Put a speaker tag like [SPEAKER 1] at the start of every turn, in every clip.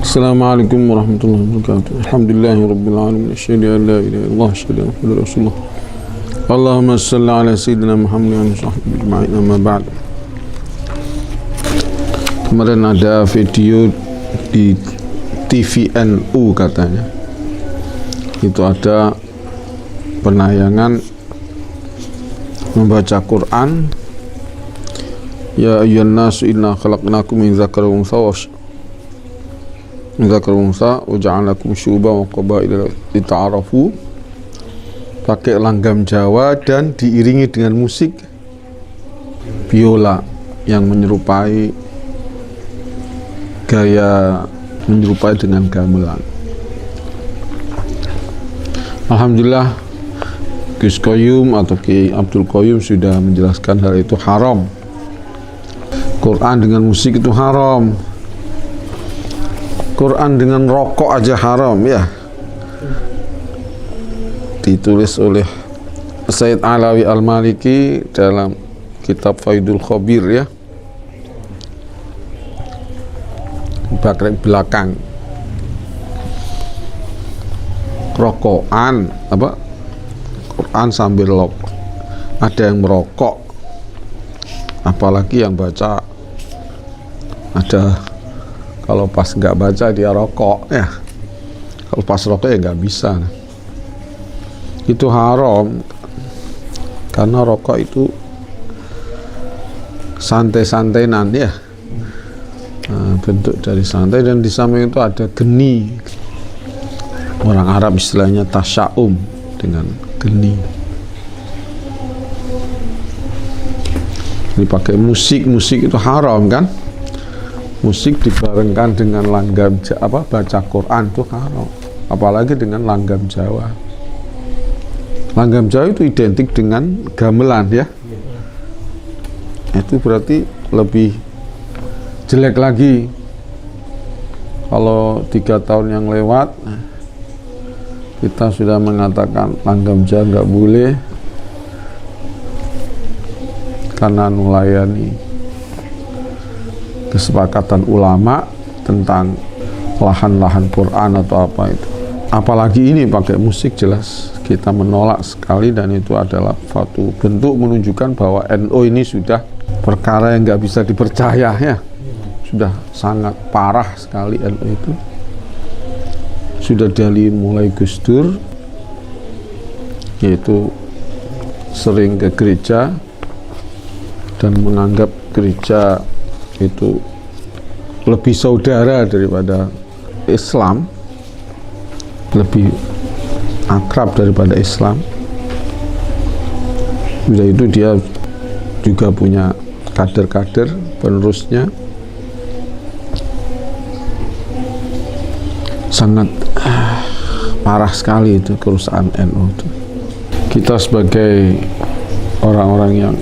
[SPEAKER 1] Assalamualaikum warahmatullahi wabarakatuh. Alhamdulillahirabbil alamin. Asyhadu an la ilaha illallah wa asyhadu anna Muhammadar Rasulullah. Allahumma shalli ala sayyidina Muhammadin wa sahbihi ajma'in. Amma ba'd. Kemarin ada video di TVNU katanya. Itu ada penayangan membaca Quran. Ya ayyuhan nasu inna khalaqnakum min dzakarin wa unsa wa ja'alnakum syu'uban wa qabaila lita'arafu, pakai langgam Jawa dan diiringi dengan musik biola yang menyerupai dengan gamelan. Alhamdulillah Gus Qayyum atau Ki Abdul Qayyum sudah menjelaskan hal itu haram. Quran dengan musik itu haram. Quran dengan rokok aja haram ya. Ditulis oleh Sayyid Alawi Al-Maliki dalam kitab Faidul Khabir ya. Bagian belakang. Rokokan apa? Quran sambil ada yang merokok. Apalagi yang baca ada. Kalau pas nggak baca dia rokok ya, kalau pas rokok ya nggak bisa. Itu haram karena rokok itu santai-santainan ya, bentuk dari santai, dan di samping itu ada geni. Orang Arab istilahnya tasya'um, dengan geni. Dipakai musik itu haram kan? Musik dibarengkan dengan langgam baca Quran itu haram, apalagi dengan langgam Jawa. Langgam Jawa itu identik dengan gamelan ya. Itu berarti lebih jelek lagi. Kalau 3 tahun yang lewat kita sudah mengatakan langgam Jawa nggak boleh karena melayani kesepakatan ulama tentang lahan-lahan Quran atau apa itu. Apalagi ini pakai musik, jelas kita menolak sekali, dan itu adalah suatu bentuk menunjukkan bahwa NU ini sudah perkara yang nggak bisa dipercaya ya. Sudah sangat parah sekali NU itu. Sudah dari mulai Gus Dur, yaitu sering ke gereja dan menganggap gereja itu lebih saudara daripada Islam, lebih akrab daripada Islam. Sudah itu dia juga punya kader-kader penerusnya. Sangat parah sekali itu kerusakan NU itu. Kita sebagai orang-orang yang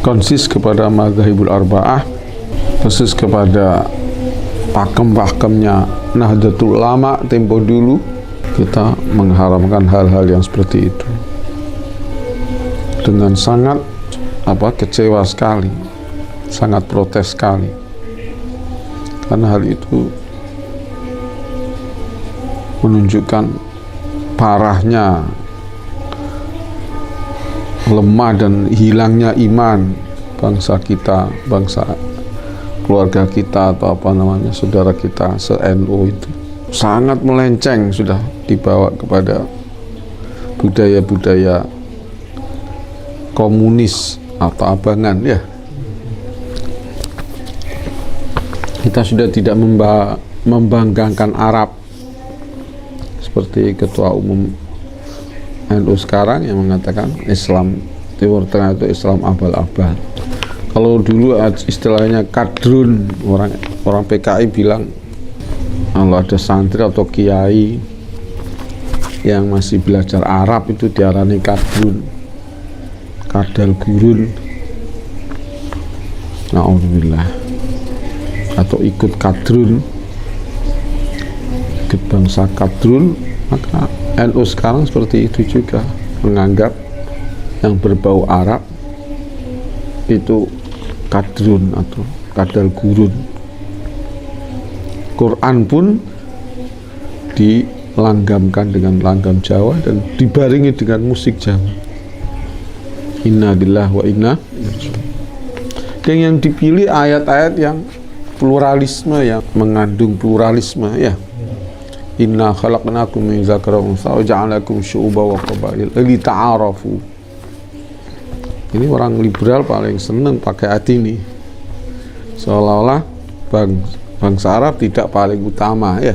[SPEAKER 1] konsis kepada mazhabul arba'ah, khusus kepada pakem-pakemnya Nahdlatul Ulama tempo dulu, kita mengharamkan hal-hal yang seperti itu dengan sangat kecewa sekali, sangat protes sekali, karena hal itu menunjukkan parahnya, lemah dan hilangnya iman bangsa kita, bangsa keluarga kita atau saudara kita se-NU itu sangat melenceng, sudah dibawa kepada budaya-budaya komunis atau abangan ya. Kita sudah tidak membanggakan Arab seperti Ketua Umum NU sekarang yang mengatakan Islam Timur Tengah itu Islam abal-abal. Kalau dulu istilahnya kadrun, orang PKI bilang kalau ada santri atau kiai yang masih belajar Arab itu diarani kadrun, kadal gurun, na'udzubillah, atau ikut kadrun, ikut bangsa kadrun. Maka NU sekarang seperti itu juga, menganggap yang berbau Arab itu kadrun atau kadal gurun. Quran pun dilanggamkan dengan langgam Jawa dan dibaringi dengan musik Jawa. Inna lillahi wa inna ilaihi raji'un. Dan yang dipilih ayat-ayat yang pluralisme, yang mengandung pluralisme, ya. Inna khalaqnakum min dzakarin wa untha wa ja'alnakum syu'uban wa qabail lita'arafu. Ini orang liberal paling senang pakai ayat ini. Seolah-olah bangsa Arab tidak paling utama, ya.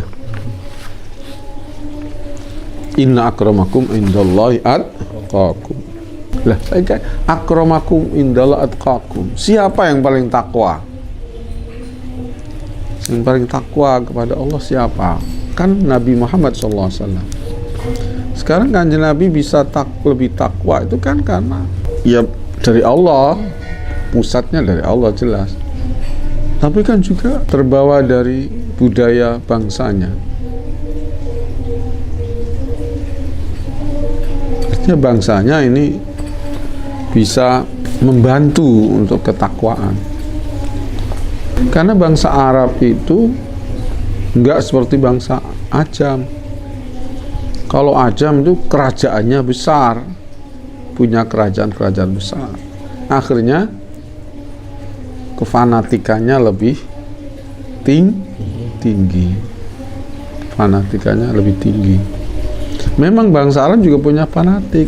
[SPEAKER 1] Inna akramakum indallahi atqakum. Lah, saya akramakum indallahi atqakum. Siapa yang paling takwa? Yang paling takwa kepada Allah siapa? Kan Nabi Muhammad SAW. Sekarang Kanjeng Nabi bisa lebih takwa itu kan karena ya dari Allah, pusatnya dari Allah jelas. Tapi kan juga terbawa dari budaya bangsanya. Artinya bangsanya ini bisa membantu untuk ketakwaan. Karena bangsa Arab itu enggak seperti bangsa Ajam. Kalau Ajam itu kerajaannya besar, punya kerajaan-kerajaan besar. Akhirnya kefanatikannya lebih tinggi. Fanatikannya lebih tinggi. Memang bangsa Arab juga punya fanatik,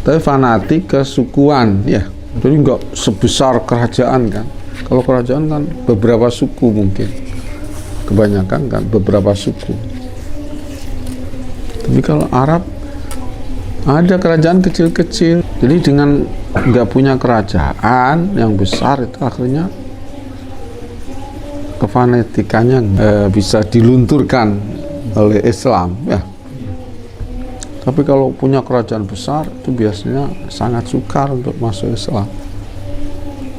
[SPEAKER 1] tapi fanatik kesukuan, ya. Jadi enggak sebesar kerajaan kan. Kalau kerajaan kan beberapa suku mungkin, kebanyakan kan beberapa suku. Tapi kalau Arab ada kerajaan kecil-kecil. Jadi dengan nggak punya kerajaan yang besar itu akhirnya kefanatikannya bisa dilunturkan oleh Islam, ya. Tapi kalau punya kerajaan besar itu biasanya sangat sukar untuk masuk Islam.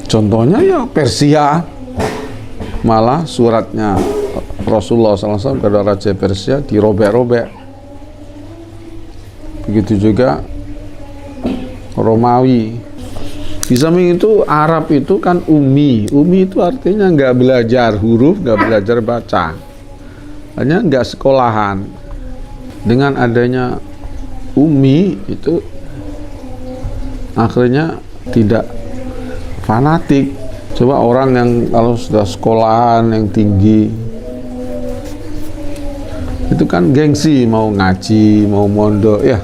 [SPEAKER 1] Contohnya ya Persia, malah suratnya Rasulullah SAW kepada Raja Persia dirobek-robek. Begitu juga Romawi. Di samping itu Arab itu kan ummi. Ummi itu artinya nggak belajar huruf, nggak belajar baca, hanya nggak sekolahan. Dengan adanya ummi itu akhirnya tidak fanatik. Coba orang yang kalau sudah sekolahan yang tinggi itu kan gengsi, mau ngaji, mau mondok, ya,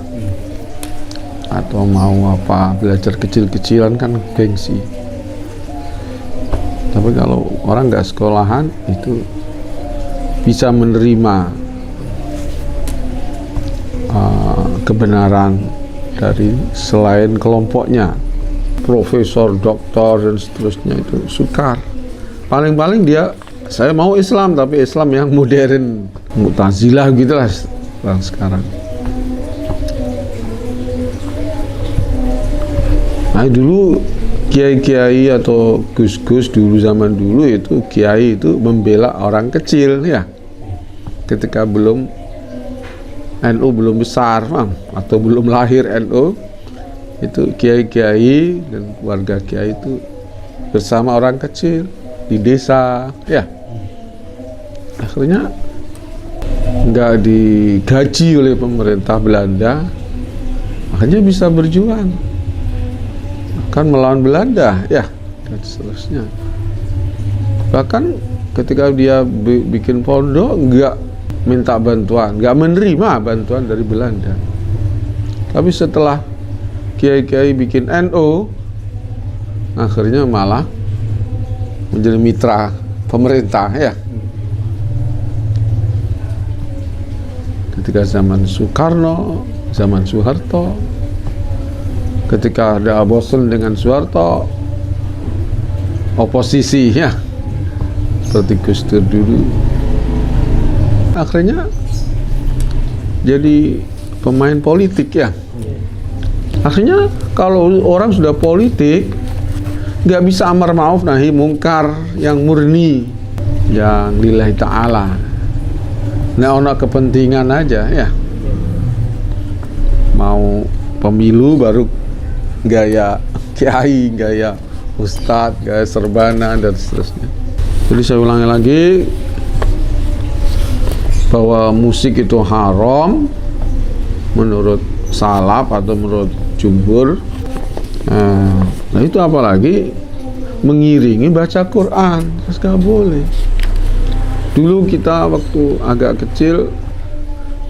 [SPEAKER 1] atau mau apa belajar kecil-kecilan kan gengsi. Tapi kalau orang nggak sekolahan itu bisa menerima kebenaran dari selain kelompoknya, profesor, doktor dan seterusnya, itu sukar. Paling-paling dia saya mau Islam, tapi Islam yang modern, Mu'tazilah gitulah sekarang. Nah, dulu kiai-kiai atau gus-gus dulu, zaman dulu itu kiai itu membela orang kecil, ya. Ketika NU belum besar, atau belum lahir NU, itu kiai-kiai dan keluarga kiai itu bersama orang kecil di desa, ya. Akhirnya nggak digaji oleh pemerintah Belanda, akhirnya bisa berjuang akan melawan Belanda, ya, dan seterusnya. Bahkan ketika dia bikin pondok nggak minta bantuan, nggak menerima bantuan dari Belanda. Tapi setelah kiai-kiai bikin NU, akhirnya malah menjadi mitra pemerintah, ya. Ketika zaman Soekarno, zaman Soeharto, ketika ada bosan dengan Soeharto, oposisi, ya, seperti Gus Dur dulu, akhirnya jadi pemain politik, ya. Akhirnya kalau orang sudah politik nggak bisa amar ma'ruf nahi mungkar yang murni, yang lillahi ta'ala. Nah, ono kepentingan aja, ya. Mau pemilu baru gaya kiai, gaya ustadz, gaya serbana dan seterusnya. Jadi saya ulangi lagi, bahwa musik itu haram menurut salaf atau menurut jumhur. Nah itu apalagi mengiringi baca Quran, terus gak boleh. Dulu kita waktu agak kecil,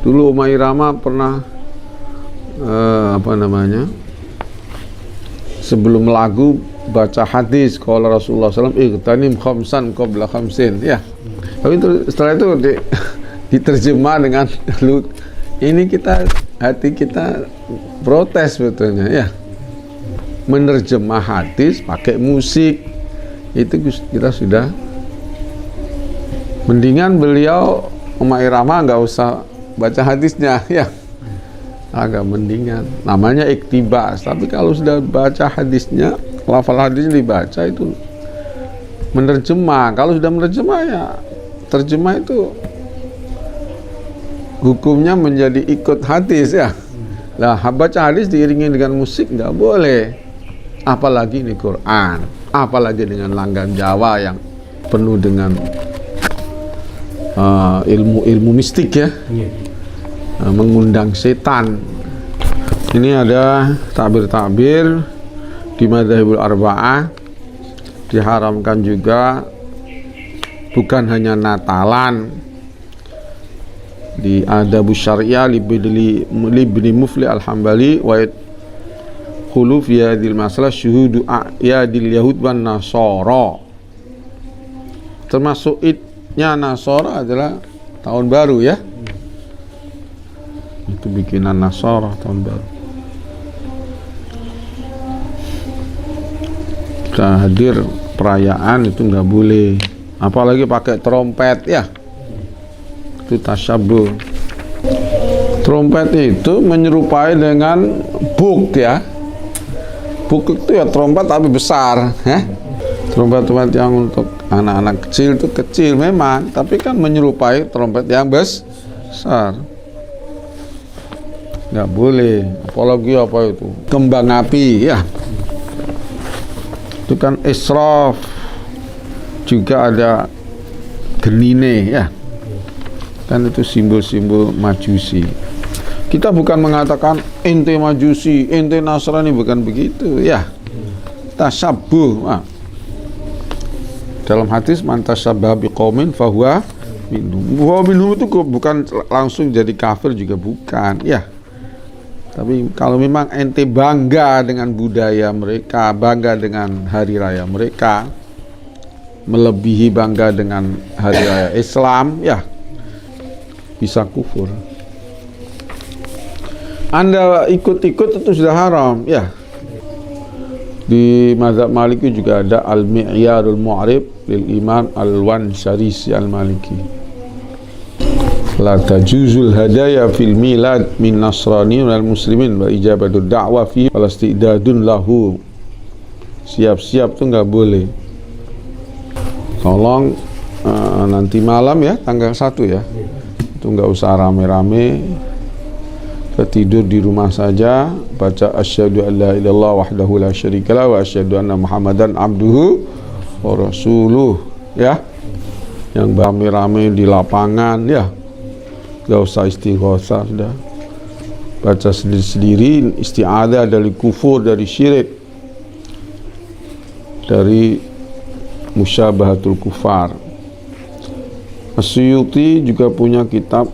[SPEAKER 1] dulu Umi Irama pernah sebelum lagu baca hadis kalau Rasulullah SAW ightanim khamsan qabla khamsin, ya. Tapi setelah itu diterjemah dengan ini hati kita protes sebetulnya, ya. Menerjemah hadis pakai musik itu kita sudah mendingan beliau Umi Irama nggak usah baca hadisnya, ya. Agak mendingan, namanya iktibas. Tapi kalau sudah baca hadisnya, lafal hadisnya dibaca, itu menerjemah. Kalau sudah menerjemah, ya terjemah itu hukumnya menjadi ikut hadis, ya. Lah baca hadis diiringi dengan musik nggak boleh, apalagi ini Quran, apalagi dengan langgan Jawa yang penuh dengan ilmu mistik, ya. Mengundang setan. Ini ada takbir-takbir di Madzhabul Arba'ah, diharamkan juga, bukan hanya Natalan. Di Adabus Syariah Ibni Mufli Al-Hambali wa khuluf yadil masalah syuhudu yadil Yahud wan Nasara. Termasuk idnya Nasara adalah tahun baru, ya. Itu bikinan Nasara tahun baru. Kita hadir perayaan itu nggak boleh, apalagi pakai trompet, ya. Itu tasyabuh. Trompet itu menyerupai dengan buk, ya. Buk itu ya trompet tapi besar, ya. Trompet-trompet yang untuk anak-anak kecil itu kecil memang, tapi kan menyerupai trompet yang besar. Nggak boleh, apalagi apa itu kembang api, ya. Itu kan israf. Juga ada genine, ya. Kan itu simbol-simbol majusi. Kita bukan mengatakan ente majusi, ente Nasrani, bukan begitu, ya. Tasyabuh. Dalam hadis man tasyabaha biqaumin fahuwa minhum, itu bukan langsung jadi kafir juga bukan, ya. Tapi kalau memang ente bangga dengan budaya mereka, bangga dengan hari raya mereka, melebihi bangga dengan hari raya Islam, ya, bisa kufur. Anda ikut-ikut itu sudah haram, ya. Di mazhab Maliki juga ada al-mi'yarul mu'rib lil iman al-Wansharisi al-Maliki. La tajuzul hadaya fil milad min nasrani wal muslimin wa ijabatud da'wa fi wal istidadun lahu. Siap-siap tuh nggak boleh. Tolong nanti malam, ya, tanggal 1, ya. Itu nggak usah rame-rame. Kita tidur di rumah saja, baca asyhadu an la ilaha illallah wahdahu la syarikalah wa asyhadu anna muhammadan abduhu wa rasuluh, ya. Yang rame-rame di lapangan, ya. Gak usah istighosah, sudah baca sendiri-sendiri, isti'adzah dari kufur, dari syirik, dari musyabahatul kufar. As-Suyuti juga punya kitab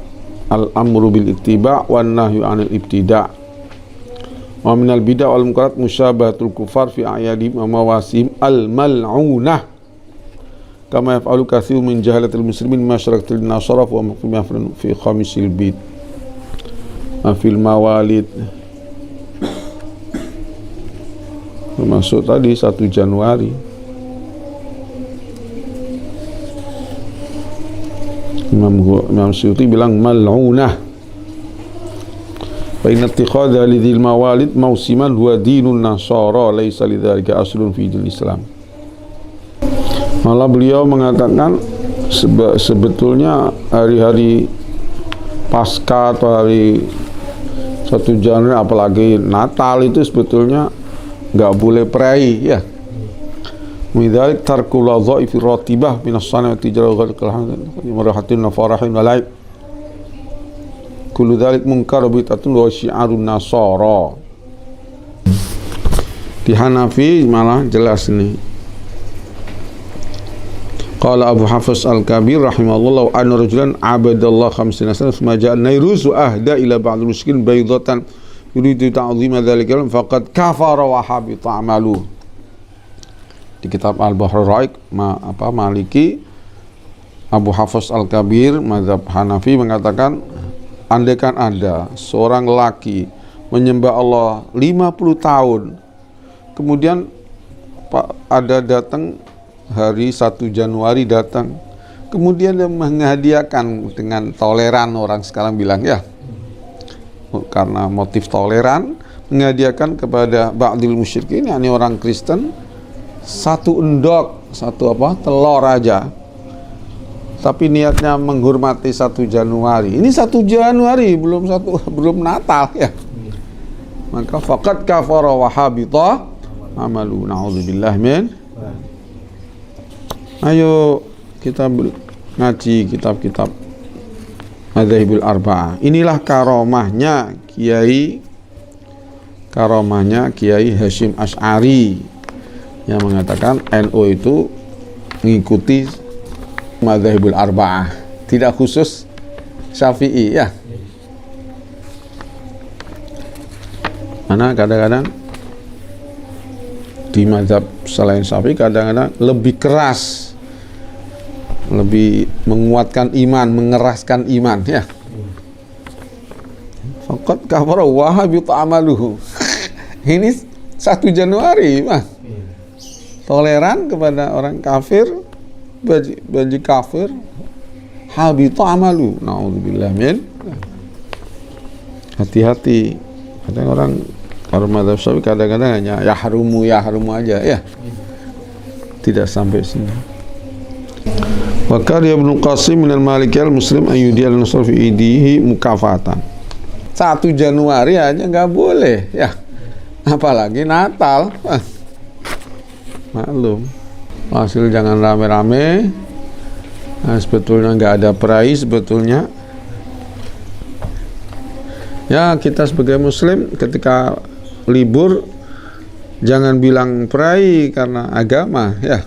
[SPEAKER 1] Al-Amru bil Ittiba' wan Nahyu 'anil Ibtida'. Wa minal bid'ah wal munkarat musyabahatul kufar fi a'yadim wa mawasim al-mal'unah. Kama yaf'alu katsirun min jahalatil muslimin masyarakat nasara wa mafhum fi khamisil bid fil mawalid. Termasuk tadi 1 Januari. Imam Suyuti bilang mal'unah. Fa inna ittikhadha lidhil mawalid mausiman huwa dinun nasara laisa lidzalika aslun fi dinil Islam. Malah beliau mengatakan sebetulnya hari-hari Paskah atau hari 1 Januari, apalagi Natal, itu sebetulnya nggak boleh perai, ya. Midalik tarkul wadha'ifi ratibah minas sanati jaraghat kalhamd marahatin farahin walaib. kullu dzalik munkar bidatun wa syi'arun nasara. Di Hanafi malah jelas nih. Qala Abu Hafiz Al-Kabir rahimahullah anna rajulan abadallah 50 sana thumma ja'a Nairuz wa ahda ila ba'd al-musyrikin baydatan yuridu ta'zima dzalika faqad kafara wa habita amalu. Di kitab Al-Bahrul Ra'iq Maliki, Abu Hafiz Al-Kabir mazhab Hanafi mengatakan, andaikan ada seorang laki menyembah Allah 50 tahun, kemudian ada datang hari 1 Januari datang, kemudian dia menghadiahkan dengan toleran, orang sekarang bilang ya, karena motif toleran, menghadiahkan kepada ba'dil musyrikin, yakni orang Kristen, 1 endok, 1 telur aja, tapi niatnya menghormati 1 Januari. Ini 1 Januari, belum Natal ya. Maka faqad kafara wa habita amalu. Na'udzubillah min. Ayo kita ngaji kitab-kitab Madzhabul Arba'ah. Inilah karomahnya Kiai Hasyim Asy'ari yang mengatakan NU itu mengikuti Madzhabul Arba'ah, tidak khusus Syafi'i ya. Karena kadang-kadang di mazhab selain Syafi'i kadang-kadang lebih keras, lebih menguatkan iman, mengeraskan iman ya. Faqad kafara wa habita amaluhu. Ini 1 Januari mah. Toleran kepada orang kafir, bagi kafir, habita amalu. Na'udzubillah min. Hati-hati. Kadang orang kalau mazhab Syafi'i kadang-kadang hanya yahrumu aja ya. Tidak sampai sini. Wa qala Ibnu Qasim min al-Maliki al-Muslim ayyudi al-nasr fi idihi mukafatan. 1 Januari aja nggak boleh ya. Apalagi Natal. Maklum. Hasil jangan rame-rame. Nah, sebetulnya nggak ada perai sebetulnya. Ya, kita sebagai muslim ketika libur jangan bilang perai karena agama ya.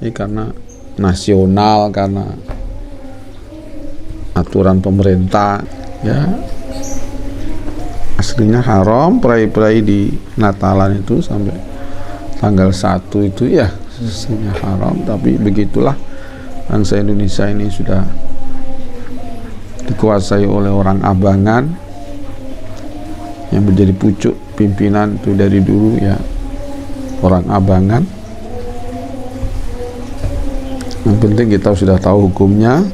[SPEAKER 1] Ini karena nasional, karena aturan pemerintah ya. Aslinya haram perai-perai di Natalan itu sampai tanggal 1 itu ya. Aslinya haram, tapi begitulah bangsa Indonesia ini sudah dikuasai oleh orang abangan yang menjadi pucuk pimpinan itu dari dulu ya, orang abangan. Yang penting kita sudah tahu hukumnya,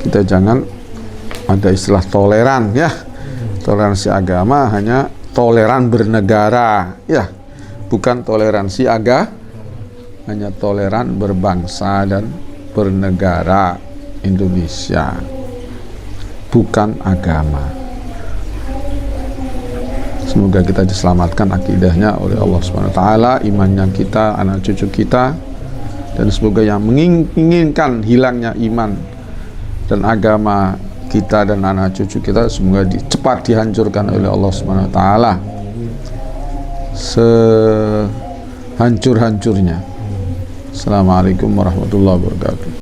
[SPEAKER 1] kita jangan ada istilah toleran ya. Toleransi agama hanya toleran bernegara ya, bukan toleransi hanya toleran berbangsa dan bernegara Indonesia, bukan agama. Semoga kita diselamatkan akidahnya oleh Allah SWT, imannya kita, anak cucu kita, dan semoga yang menginginkan hilangnya iman dan agama kita dan anak cucu kita semoga cepat dihancurkan oleh Allah SWT sehancur-hancurnya. Assalamualaikum warahmatullahi wabarakatuh.